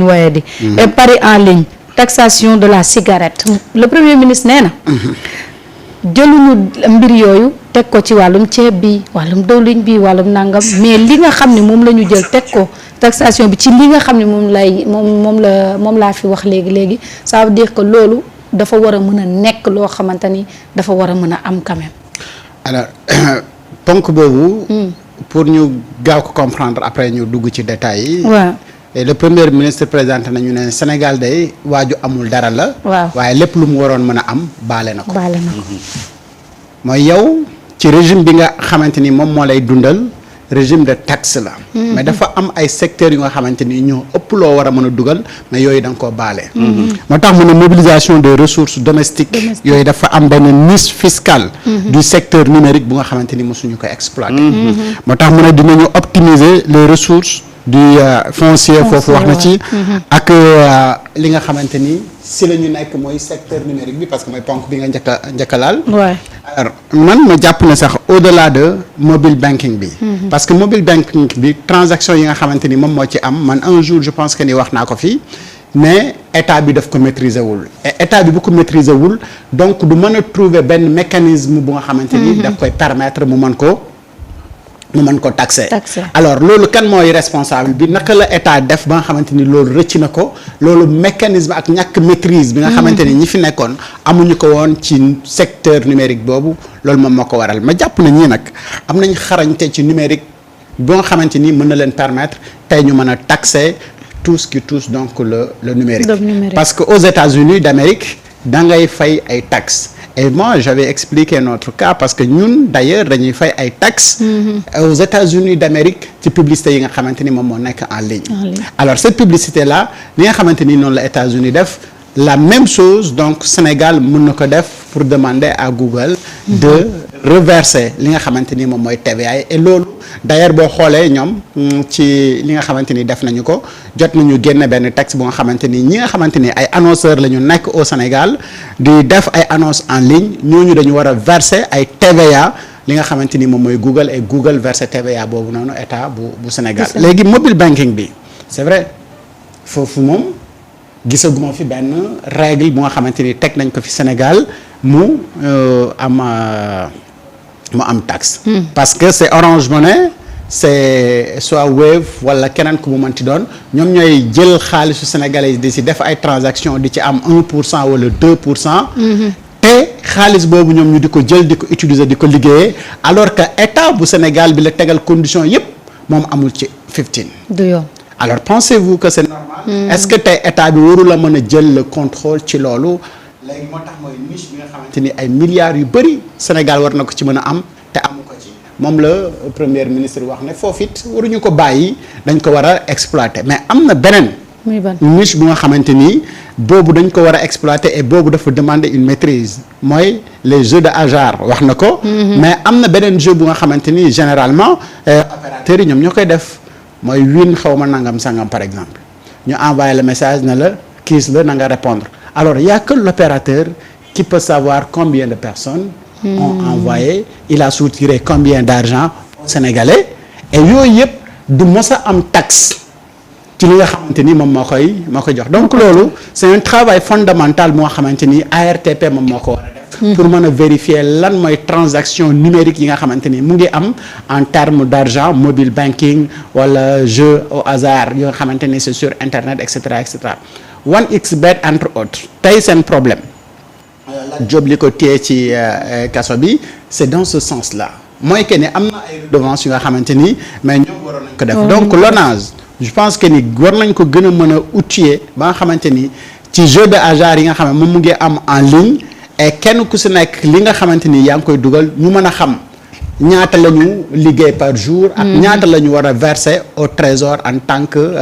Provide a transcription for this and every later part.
waaye di et paris en ligne taxation de la cigarette le premier ministre nee na jëluñu mbir yooyu teg ko ci wàllum ceeb bi wàllum dawliñ bi wàllum nangam mais li nga xam ne moom la ñu jël teg ko taxation bi ci li nga xam ne moom laa fi wax léegi ça veut dire que loolu dafa war a mën a nekk loo xamante ni dafa war a mën a am quand même. alors ponk boobu. pour ñu gaaw ko comprendre après ñu dugg ci détails yi. waaw. et le premier ministre présenté nañu ne Sénégal day waaju amul dara la. waaw waaye lépp lu mu waroon mën a am baale na ko. baale na ko. mooy yow ci régime bi nga xamante ni moom moo lay dundal régime de taxe la. mais dafa am ay secteurs yu nga xamante ni ñoo ëpp loo war a mën a dugal mais yooyu da nga koo baale. moo tax mu ne mobilisation des ressources domestiques. yooyu dafa am benn niche fiscale. du secteur numérique bu nga xamante ni mosuñu ko exploiter. moo tax mu ne dinañu optimiser les ressources. du foncier foofu wax na ci ak li nga xamante ni si la ñu nekk mooy secteur numérique bi parce que mooy ponk bi nga njëkk a laal. alors man ma jàpp ne sax au-delà de mobile banking bi. parce que mobile banking bi transaction yi nga xamante ni moom moo ci am man un jour je pense que ni wax naa ko fii mais état bi daf ko maîtriser wul et état bi bu ko maîtriser wul donc du mën a trouver benn mécanisme bu nga xamante ni daf koy permettre mu mën ko taxer. Alors loolu kan mooy responsable bi naka la état def ba nga xamante ni loolu rëcc na ko loolu mécanisme ak ñàkk maîtrise bi nga xamante ni ñi fi nekkoon amuñu ko woon ci secteur numérique boobu loolu moom moo ko waral ma jàpp na ñii nag am nañ xarañte ci numérique ba nga xamante ni mën na leen permettre tey ñu mën a taxer tout ce qui touche donc le numérique. Parce que aux États-Unis d'Amérique da ngay fay ay taxes. Et moi j'avais expliqué notre cas parce que ñun d'ailleurs dañuy fay ay taxes aux États-Unis d'Amérique ci publicité yi nga xamante ni moom moo nekk en ligne. Alors cette publicité là li nga xamante ni noonu la États-Unis def la même chose donc Sénégal mën na ko def pour demander à Google de reverser li nga xamante ni moom mooy TVA et loolu d'ailleurs boo xoolee ñoom ci li nga xamante ni def nañu ko jot nañu génne benn texte bu nga xamante ni ñi nga xamante ni ay annonceurs la ñu nekk au Sénégal di def ay annonces en ligne ñooñu dañu war a verser ay TVA li nga xamante ni moom mooy Google et Google verser TVA boobu noonu état bu Sénégal. léegi mobile banking bi c'est vrai foofu moom gisaguma fi benn règle bu nga xamante ni teg nañ ko fi Sénégal mu am taxe. Parce que c'est Orange Money c'est soit Wave wala keneen ku mu mënti doon ñoom ñooy jël xaalisu sénégalais yi di si def ay transactions di ci am 1% wala 2%. te xaalis boobu ñoom ñu di ko jël di ko utiliser di ko liggéeyee alors que état bu Sénégal bi la tegal condition yépp moom amul ci 15. du yoon. Alors pensez-vous que c'est normal? Est-ce que tey état bi warul a mën a jël le contrôle ci loolu léegi moo tax mooy niche bi nga xamante ni ay milliards yu bëri Sénégal war na ko ci mën a am te amu ko ci moom la premier ministre wax ne foofu it waruñu ko bàyyi dañ ko war a exploiter mais am na beneen niche bu nga xamante ni boobu dañ ko war a exploiter et boobu dafa demander une maîtrise mooy les jeux de hasard wax na ko mais am na beneen jeu bu nga xamante ni généralement opérateurs yi ñoom ñoo koy def mooy win xaw ma nangam sangam par exemple ñu envoyé le message ne la kiis la na nga répondre alors il y a que l'opérateur qui peut savoir combien de personnes ont envoyé il a soutiré combien d'argent aux Sénégalais et yooyu yëpp du mos a am taxe ci li nga xamante ni moom moo koy jox donc loolu c'est un travail fondamental moo xamante ni ARTP moom moo ko war a def pour mën a vérifier lan mooy transaction numérique yi nga xamante ni mu ngi am en termes d'argent mobile banking wala jeu au hasard yoo nga xamante ni c'est sur internet et cetera 1xBet entre autres tey seen problème la job li ko téye ci kaso bi c'est dans ce sens-là mooy que ni am na ay redevances yu nga xamante ni mais ñoom waroon nañ ko def donc l'ONAS je pense que ni war nañ ko gën a mën a outiller ba nga xamante ni ci jeu de hasard yi nga xam ne moom mu ngi am en ligne et kenn ku si nekk li nga xamante ni yaa ngi koy dugal ñu mën a xam ñaata la ñu liggéey par jour ak ñaata la ñu war a verser au trésor en tant que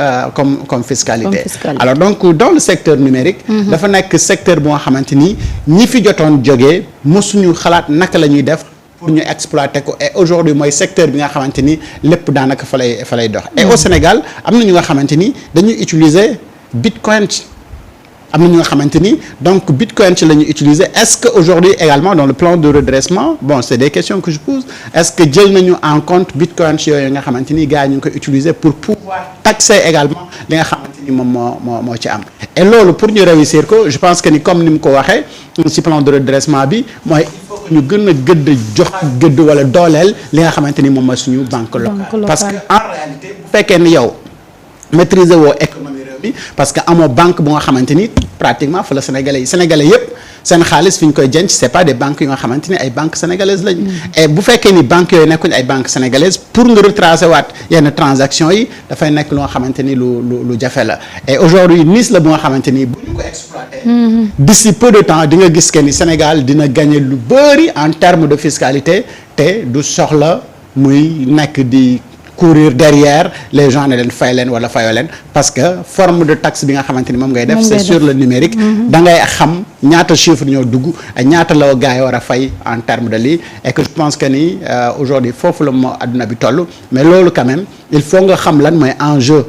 comme fiscalité alors donc dans le secteur numérique dafa nekk secteur bu nga xamante ni ñi fi jotoon jógee mosuñu xalaat naka la ñuy def pour ñu exploiter ko et aujourd'hui mooy secteur bi nga xamante ni lépp daanaka fa lay dox et au Sénégal am na ñu nga xamante ni dañuy utiliser Bitcoin am na ñu nga xamante ni donc bitcoin ci la ñu utiliser est-ce que aujourd'hui également dans le plan de redressement bon c'est des questions que je pose est-ce que jël nañu en compte bitcoin ci yooyu nga xamante ni gars yi ñu ngi koy utiliser pour pouvoir taxer également li nga xamante ni moom moo ci am et loolu pour ñu réussir ko je pense que ni comme ni mu ko waxee ci plan de redressement bi mooy ñu gën a joxaat gëdd wala dooleel li nga xamante ni moom mooy suñu banque locale parce que en réalité bu fekkee ni yow maîtriser woo économie réew mi parce que amoo banque bu nga xamante ni pratiquement fa la sénégalais yëpp seen xaalis fi ñu koy denc c'est pas des banques yu nga xamante ni ay banques sénégalaises lañu. et bu fekkee ni banques yooyu nekkuñ ay banques sénégalaises pour nga retracer waat yenn transactions yi dafay nekk lu nga xamante ni lu jafe la et aujourd'hui Nice la bu nga xamante ni bu ñu ko exploiter. d'ici peu de temps di nga gis que ni Sénégal dina gagner lu bari en termes de fiscalité te du soxla muy nekk di. courir derrière les gens ne leen fay leen wala fayoo leen parce que forme de taxe bi nga xamante ni moom ngay def c'est sur le numérique da ngay xam ñaata chiffre ñoo dugg ak ñaata la gars yi war a fay en terme de lii et que je pense que ni aujourd'hui foofu la moo adduna bi toll mais loolu quand même il faut nga xam lan mooy enjeu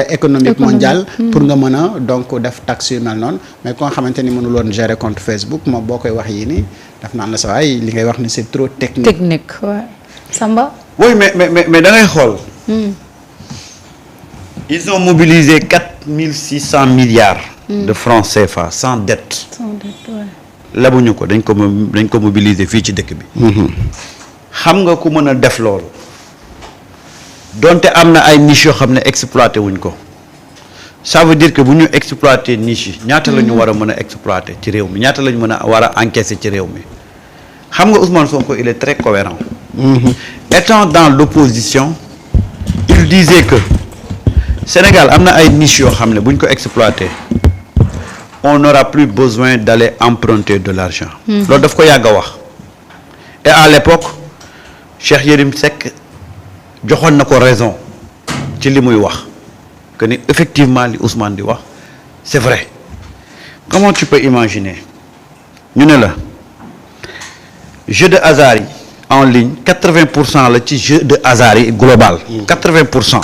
économique mondial pour nga mën a donc def taxe yu mel noonu mais ko nga xamante ni mënul woon gérer compte Facebook moom boo koy wax yii nii daf naan la sa waay li ngay wax ni c'est trop technique ouais. Samba. Oui, mais da ngay xool. Ils ont mobilisé 4600 milliards. de francs CFA sans dette. Sans dette, ouais. labuñu ko dañ ko mobiliser fii ci dëkk bi. xam nga ku mën a def loolu. donte am na ay niches yoo xam ne exploité wuñ ko. ça veut dire que bu ñu exploité niche yi ñaata la ñu war a mën a exploité ci réew mi ñaata la ñu mën a war a encaisser ci réew mi. xam nga Ousmane Sonko il est très cohérent. Étant dans l'opposition il disait que Sénégal am na ay niches yoo xam ne bu ñu ko exploité on n'aura plus besoin d'aller emprunter de l'argent. loolu daf ko yàgg a wax. et à l'époque Cheikh Yérim Seck joxoon na ko raison ci li muy wax que ni effectivement li Ousmane di wax c'est vrai. comment tu peux imaginer ñu ne la jeu de hasard yi en ligne 80% la ci jeu de hasard yi global. 80%.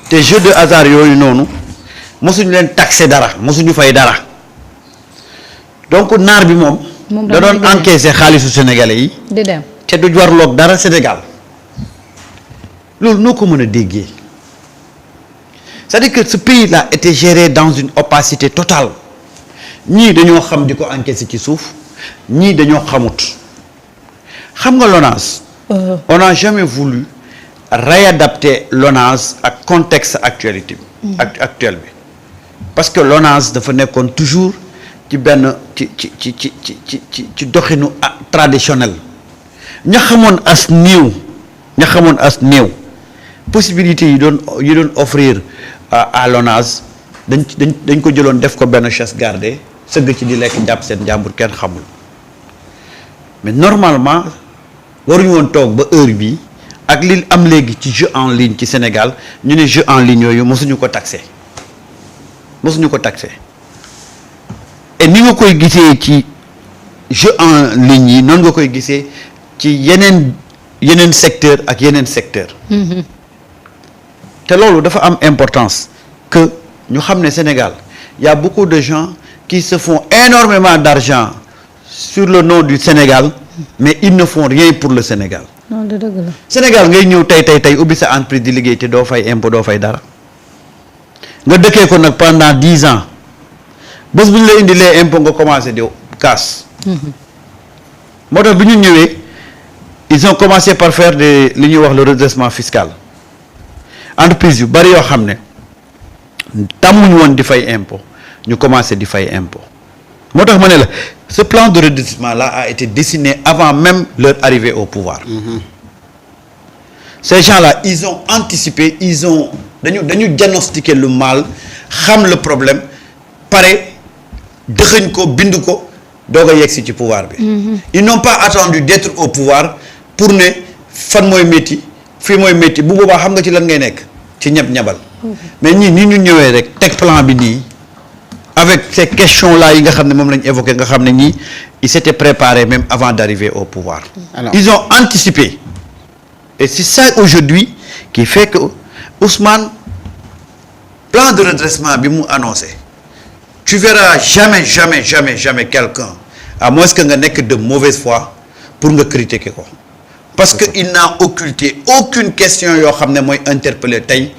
te jeu de hasard yooyu noonu mosuñu leen taxer dara mosuñu fay dara donc naar bi moom. da doon encaisser xaalisu sénégalais yi. di dem te du warloog dara Sénégal loolu noo ko mën a déggee c'est-à-dire que ce pays-là était géré dans une opacité totale ñii dañoo xam di ko encaisser ci suuf ñii dañoo xamut. xam nga l'ONAS on n'a jamais voulu réadapter l'ONAS ak contexte actualité bi actuel bi parce que l'ONAS dafa nekkoon toujours ci benn ci doxinu traditionnel ña xamoon as néew possibilités yi doon offrir à l'ONAS dañ ko jëloon def ko benn chasse gardée sëgg ci di lekk jàpp seen njàmbur kenn xamul mais normalement waruñu woon toog ba heure bi ak li am léegi ci jeu en ligne ci Sénégal ñu ne jeu en ligne yooyu mosuñu ko taxé et ni nga koy gisee ci jeu en ligne yi noonu nga koy gisee ci yeneen secteur ak yeneen secteur te loolu dafa am importance que ñu xam ne Sénégal y a beaucoup de gens qui se font énormément d'argent sur le nom du Sénégal mais ils ne font rien pour le Sénégal. non de dëgg la. Sénégal ngay ñëw tey ubbi sa entreprise di liggéey te doo fay impôt doo fay dara nga dëkkee ko nag pendant 10 ans bés bu ñu la indilee impôt nga commencé di kaas. moo tax bi ñu ñëwee ils ont commencé par faire li ñuy wax le redressement fiscal entreprise yu bari yoo xam ne tàmmuñu woon di fay impôt ñu commencé di fay impôt moo tax ma ne la ce plan de redressement là a été dessiné avant même leur arrivée au pouvoir. Ces gens-là ils ont anticipé dañu diagnostiquer le mal xam le problème pare dëxëñ ko bind ko doog a yegsi ci pouvoir bi. Ils n'ont pas attendu d'être au pouvoir pour ne fan mooy métti fii mooy métti bu boobaa xam nga ci lan ngay nekk ci ñab-ñabal. mais ñii ni ñu ñëwee rek teg plan bi nii avec ces questions-là yi nga xam ne moom lañu évoqué nga xam ne ñii ils s'étaient préparés même avant d'arriver au pouvoir. Alors, ils ont anticipé et c'est ça aujourd'hui qui fait que Ousmane plan de redressement bi mu annoncé tu verras jamais quelqu'un à moins que nga nekk de mauvaise foi pour nga critiquer ko parce que il n'a occulté aucune question yoo xam ne mooy interpeller tey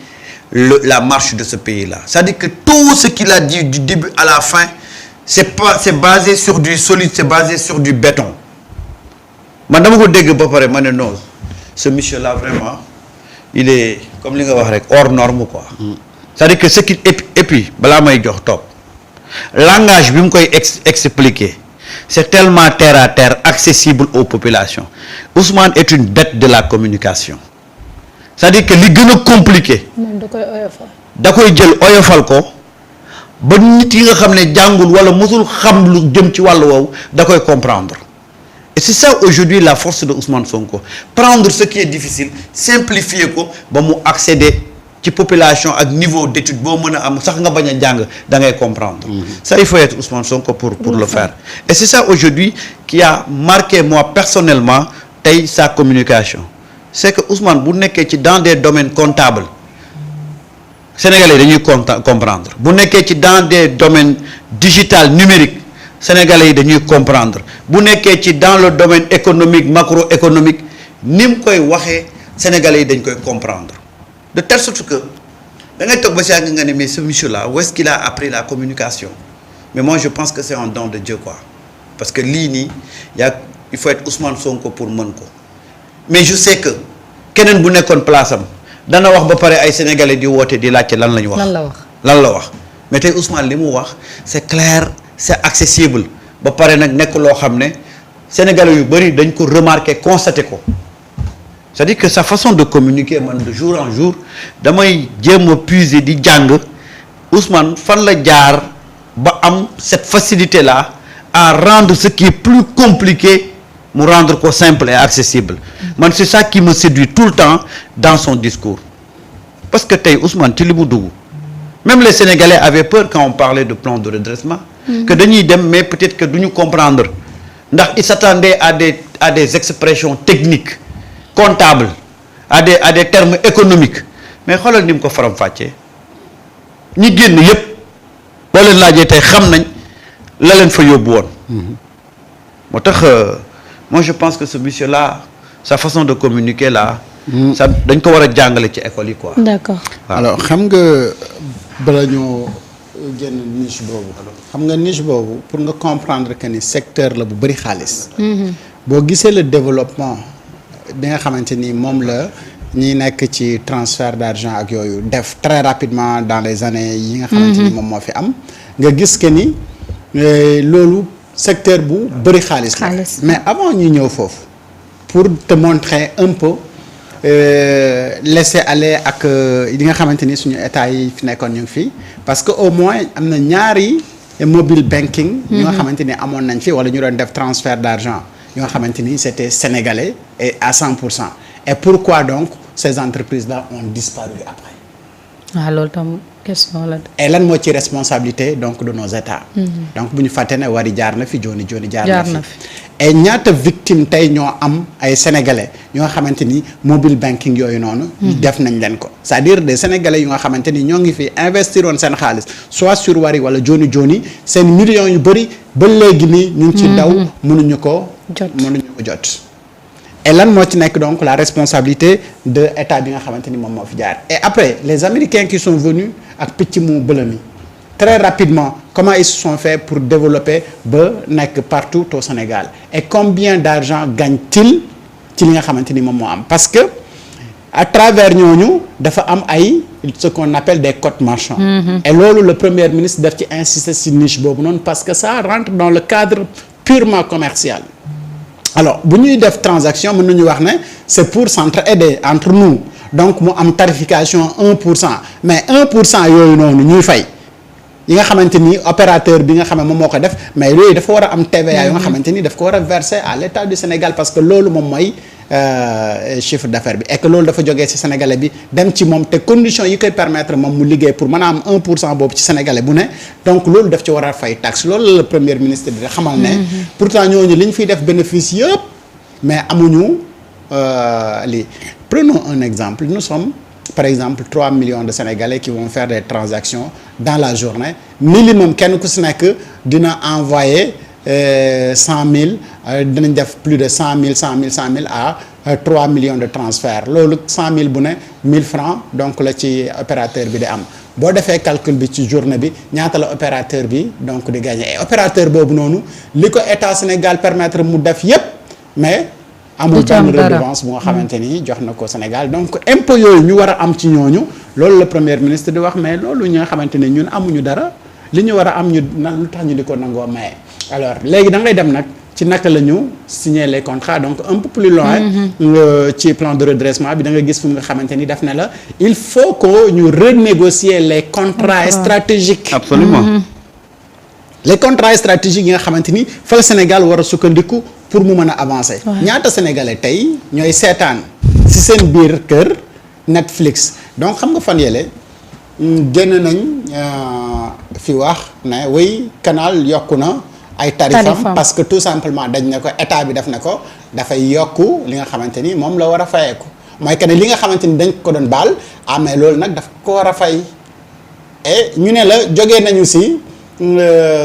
la marche de ce pays-là. C'est-à-dire que tout ce qu'il a dit du début à la fin c'est basé sur du solide, c'est basé sur du béton. Man dama ko dégg ba pare ma ne non ce monsieur-là vraiment il est comme li nga wax rek hors norme quoi. C'est-à-dire que ce qui et puis balaa may jox topp langage bi mu koy expliquer c'est tellement terre à terre accessible aux populations. Ousmane est une bête de la communication. C'est-à-dire que li gën a compliqué. moom da koy oyofal. da koy jël oyofal ko ba nit yi nga xam ne jàngul wala mosul xam lu jëm ci wàllu woowu da koy comprendre. Et c'est ça aujourd'hui la force de Ousmane Sonko. Prendre ce qui est difficile, simplifier ko ba mu accéder ci population ak niveau d'étude boo mën a am sax nga bañ a jàng da ngay comprendre. Ça il faut être Ousmane Sonko pour le faire. Et c'est ça aujourd'hui qui a marqué moi personnellement tey sa communication. C'est que Ousmane bu nekkee ci dans des domaines comptables sénégalais dañuy comprendre bu nekkee ci dans des domaines digital numérique sénégalais yi dañuy comprendre bu nekkee ci dans le domaine économique macroéconomique ni mu koy waxee sénégalais yi dañ koy comprendre de telle sorte que da ngay toog ba si yàgg nga ne mais ce monsieur là où est-ce qu'il a appris la communication mais moi je pense que c'est un don de Dieu quoi parce que lii nii il faut être Ousmane Sonko pour mën ko mais je sais que keneen bu nekkoon place am dana wax ba pare ay sénégalais di woote di laajte lan la ñu wax. lan la wax mais tey Ousmane li mu wax c'est clair c'est accessible ba pare nag nekk loo xam ne sénégalais yu bari dañ ko remarquer constater ko c'est-à-dire que sa façon de communiquer man de jour en jour damay jéem a puiser di jàng Ousmane fan la jaar ba am cette facilité là à rendre ce qui est plus compliqué mu rendre ko simple et accessible man c'est ça qui me séduit tout le temps dans son discours parce que tey Ousmane ci li mu dugg même les Sénégalais avaient peur quand on parlait de plan de redressement que dañuy dem mais peut-être que duñu comprendre ndax ils s'attendaient à des expressions techniques comptables à des termes économiques mais xoolal ni mu ko faram-fàccee ñi génn yépp boo leen laajee tey xam nañ la leen fa yóbbu woon moo tax moi je pense que ce monsieur là sa façon de communiquer là ça dañ ko war a jàngale ci école yi quoi. D'accord. alors xam nga bala ñoo génn niche boobu xam nga niche boobu pour nga comprendre que ni secteur la bu bëri xaalis boo gisee le développement bi nga xamante ni moom la ñi nekk ci transfert d'argent ak yooyu def très rapidement dans les années yi nga xamante ni moom moo fi am nga gis que ni loolu secteur bu bëri xaalis la mais avant ñu ñëw foofu pour te montrer un peu laisser aller ak li nga xamante ni suñu état yi fi nekkoon ñu ngi fi parce que au moins am na ñaari mobile banking ñi nga xamante ni amoon nañ fi wala ñu doon def transfert d'argent ñoo xamante ni c'était sénégalais et à 100%. Et pourquoi donc ces entreprises-là ont disparu après? Ah loolu tam question la. Et lan moo ci responsabilité donc de nos états. Donc bu ñu fàtte ne Wari jaar na fi Joni jaar na fi. Et ñaata victime tey ñoo am ay sénégalais ñoo xamante ni mobile banking yooyu noonu. def nañ leen ko c'est-à-dire des sénégalais yu nga xamante ni ñoo ngi fi investir woon seen xaalis soit sur Wari wala Joni seen millions yu bëri ba léegi nii ñu ngi ci daw mënuñu ko jot. Et lan moo ci nekk donc la responsabilité de état bi nga xamante ni moom moo fi jaar et après les Américains qui sont venus ak picc mu bële mi très rapidement comment ils se sont fait pour développer ba nekk partout au Sénégal et combien d'argent gagne-t-il ci li nga xamante ni moom moo am parce que à travers ñooñu dafa am ay ce qu'on appelle des codes marchands. Et loolu le premier ministre daf ci insister ci niche boobu noonu parce que ça rentre dans le cadre purement commercial. Alors bu ñuy def transaction mën nañu wax ne c'est pour s'entraider entre nous donc mu am tarification 1% mais 1% yooyu noonu ñuy fay yi nga xamante ni opérateur bi nga xam ne moom moo ko def mais yooyu dafa war a am TVA yoo nga xamante ni daf ko war a verser à l'État du Sénégal parce que loolu moom mooy chiffre d'affaires bi et que loolu dafa jógee ci sénégalais bi dem ci moom te conditions yi koy permettre moom mu liggéey pour mën a am 1% boobu ci sénégalais bu ne donc loolu daf ci war a fay taxe loolu la le premier ministre bi xamal ne pourtant ñooñu li ñu fiy def bénéfice yëpp mais amuñu lii prenons un exemple nous sommes par exemple 3 millions de Sénégalais qui vont faire des transactions dans la journée minimum kenn ku si nekk dina envoyer 100 000 dinañ def plus de 100 000 à 3 millions de transferts loolu 100 000 bu ne 1000 francs donc la ci opérateur bi di am boo defee calcul bi ci journée bi ñaata la opérateur bi donc di gagner et opérateur boobu noonu li ko état Sénégal permettre mu def yépp mais amul benn redevance bu nga xamante ni jox na ko Sénégal donc impôt yooyu ñu war a am ci ñooñu loolu la premier ministre di wax mais loolu ñi nga xamante ni ñun amuñu dara li ñu war a am ñu lu tax ñu di ko nangoo maye alors léegi da ngay dem nag ci naka la ñu signer les contrats donc un peu plus loin ci plan de redressement bi da nga gis fu nga xamante ni def na la il faut que ñu renégocier les contrats stratégiques. Absolument. Les contrats stratégiques yi nga xamante ni fa la Sénégal war a sukkandiku pour mu mën a avancer. ñaata sénégalais tey ñooy seetaan ci seen biir kër Netflix donc xam nga fan yële génn nañ fi wax ne way canal yokku na ay tarifam parce que tout simplement dañ ne ko état bi def na ko dafay yokku li nga xamante ni moom la war a fayeeku mooy que ne li nga xamante ni dañ ko doon baal mais loolu nag daf ko war a fay et ñu ne la jógee nañu ci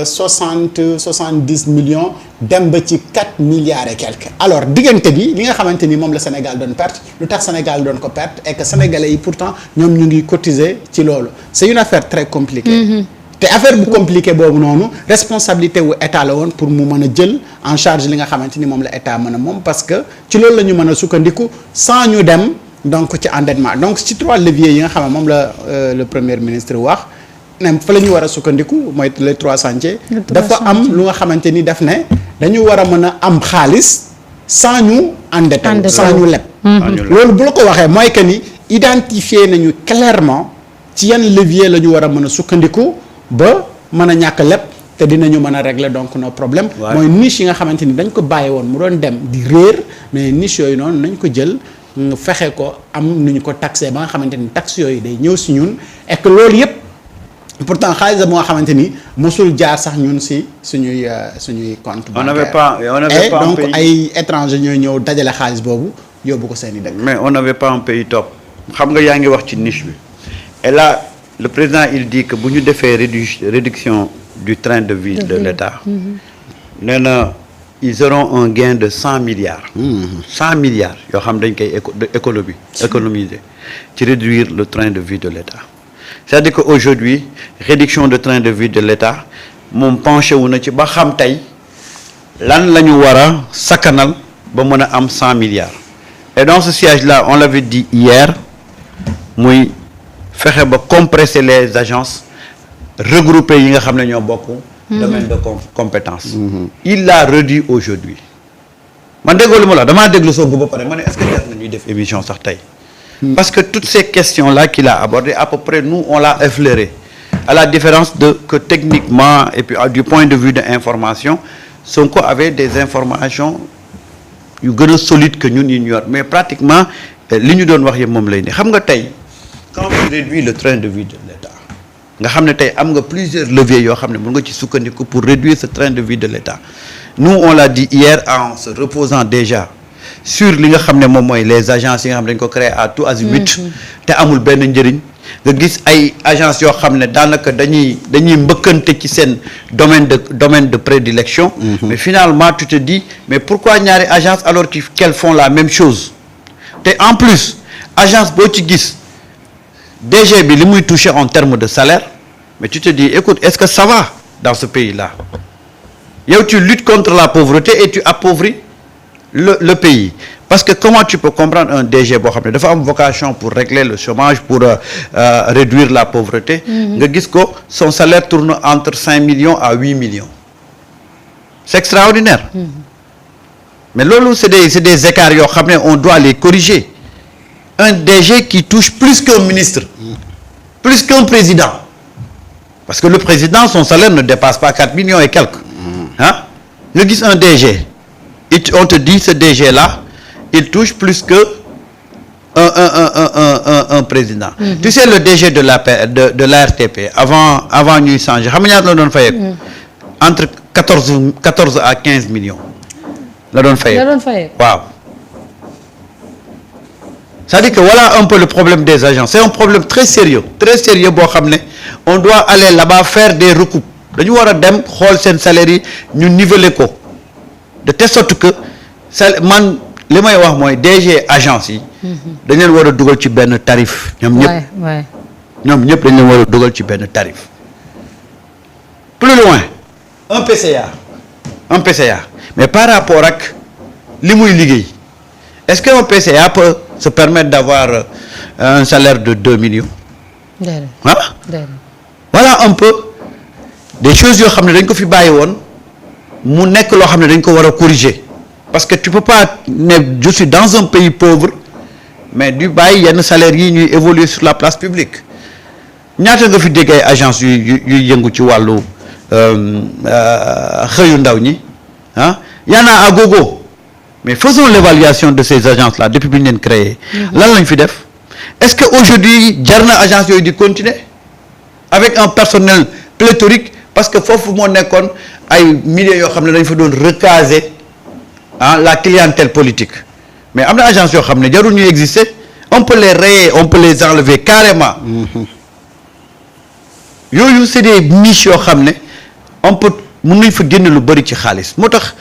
70 millions dem ba ci 4 milliards et quelques alors diggante bi li nga xamante ni moom la Sénégal doon perte lu tax Sénégal doon ko perte et que sénégalais yi pourtant ñoom ñu ngi cotiser ci loolu c'est une affaire très compliquée te affaire bu compliqué boobu noonu responsabilité wu état la woon pour mu mën a jël en charge li nga xamante ni moom la état mën a moom parce que ci loolu la ñu mën a sukkandiku sans ñu dem donc ci endettement donc ci 3 leviers yi nga xam ne moom la le premier ministre wax même fa la ñu war a sukkandiku mooy les 3 chantiers dafa am lu nga xamante ni daf ne dañu war a mën a am xaalis sans ñu endetté sans ñu leb loolu bu la ko waxee mooy que ni identifier nañu clairement ci yan levier la ñu war a mën a sukkandiku ba mën a ñàkk leb te dinañu mën a régler donc nos problèmes mooy niche yi nga xamante ni dañ ko bàyyi woon mu doon dem di réer mais niche yooyu noonu nañ ko jël fexe ko am nu ñu ko taxé ba nga xamante ni taxe yooyu day ñëw si ñun et que loolu yépp pourtant xaalis moo xamante ni mosul jaar sax ñun si suñuy compte bancaire et donc ay étranger ñooy ñëw dajale xaalis boobu yóbbu ko seen i dëkk. mais on n'avait pas un pays top xam nga yaa ngi wax ci niche bi et là le président il dit que bu ñu defee réduction du train de vie de l'État nee na ils auront un gain de 100 milliards 100 milliards yoo xam dañ koy économiser ci réduire le train de vie de l'État c'est-à-dire que aujourd'hui réduction de train de vie de l'État moom penché wu na ci ba xam tey lan la ñu war a sakkanal ba mën a am 100 milliards et dans ce siège-là on l'avait dit hier muy fexe ba compresser les agences regroupées yi nga xam ne ñoo bokk domaine de compétence il l'a redit aujourd'hui man déggoo li ma la damaa déglu Sonko ba pare ma ne est-ce que jar na ñuy def émission sax tey parce que toutes ces questions-là qu'il a abordées à peu près nous on l'a effleuré à la différence de que techniquement et puis du point de vue de information Sonko avait des informations yu gën a solides que ñun yi ñu yor mais pratiquement li ñu doon wax yëpp moom lay ne xam nga tey quand on réduit le train de vie de l'État nga xam ne tey am nga plusieurs leviers yoo xam ne mën nga ci sukkandiku pour réduire ce train de vie de l'État nous on l'a dit hier en se reposant déjà sur li nga xam ne moom mooy les agences yi nga xam ne dañ ko créer à tout azimut te amul benn njëriñ nga gis ay agences yoo xam ne daanaka dañuy mbëkkante ci seen domaine de prédilection mais finalement tu te dis mais pourquoi ñaari agence alors qu'elles font la même chose te en plus agence boo ci gis DG bi li muy toucher en termes de salaire mais tu te dis écoute est-ce que ça va dans ce pays-là yow tu luttes contre la pauvreté et tu appauvris le pays parce que comment tu peux comprendre un DG boo xam ne dafa am vocation pour régler le chômage pour réduire la pauvreté nga gis ko son salaire tourne entre 5 millions à 8 millions c'est extraordinaire mais loolu c'est des écarts yoo xam ne on doit les corriger un DG qui touche plus qu'un ministre plus qu'un président parce que le président son salaire ne dépasse pas 4 millions et quelques ah nga gis un DG on te dit ce DG là il touche plus que un président tu sais le DG de l'ARTP avant ñuy changer xam nga ñaata la doon fayeeku entre 14 à 15 millions la doon fayeeku waaw c'est-à-dire que voilà un peu le problème des agents c'est un problème très sérieux boo xam ne on doit aller là-bas faire des recoupes dañu war a dem xool seen salaire yi ñu niveler ko de telle sorte que man li may wax mooy DG agence yi dañ leen war a dugal ci benn tarif ñoom ñëpp dañ leen war a dugal ci benn tarif plus loin un PCA mais par rapport ak li muy liggéey est-ce que un PCA peut se permettre d'avoir un salaire de 2 millions voilà un peu des choses yoo xam ne dañ ko fi bàyyi woon mu nekk loo xam ne dañ ko war a corriger parce que tu peux pas ne je suis dans un pays pauvre mais du bàyyi yenn salaire yi ñuy évoluer sur la place publique ñaata nga fi dégg ay agence yuy yëngu ci wàllu xëyu ndaw ñi y en a à gogo mais faisons l'évaluation de ces agences là depuis bi ñu leen créé lan lañ fi def est-ce que aujourd'hui jar na agence yooyu di continuer avec un personnel pléthorique parce que foofu moo nekkoon ay milliers yoo xam ne dañ fa doon recaser la clientèle politique mais am na agence yoo xam ne jarul ñuy exister on peut les rayer on peut les enlever carrément yooyu c'est des niches yoo xam ne on peut mën nañ fa génne lu bari ci xaalis moo tax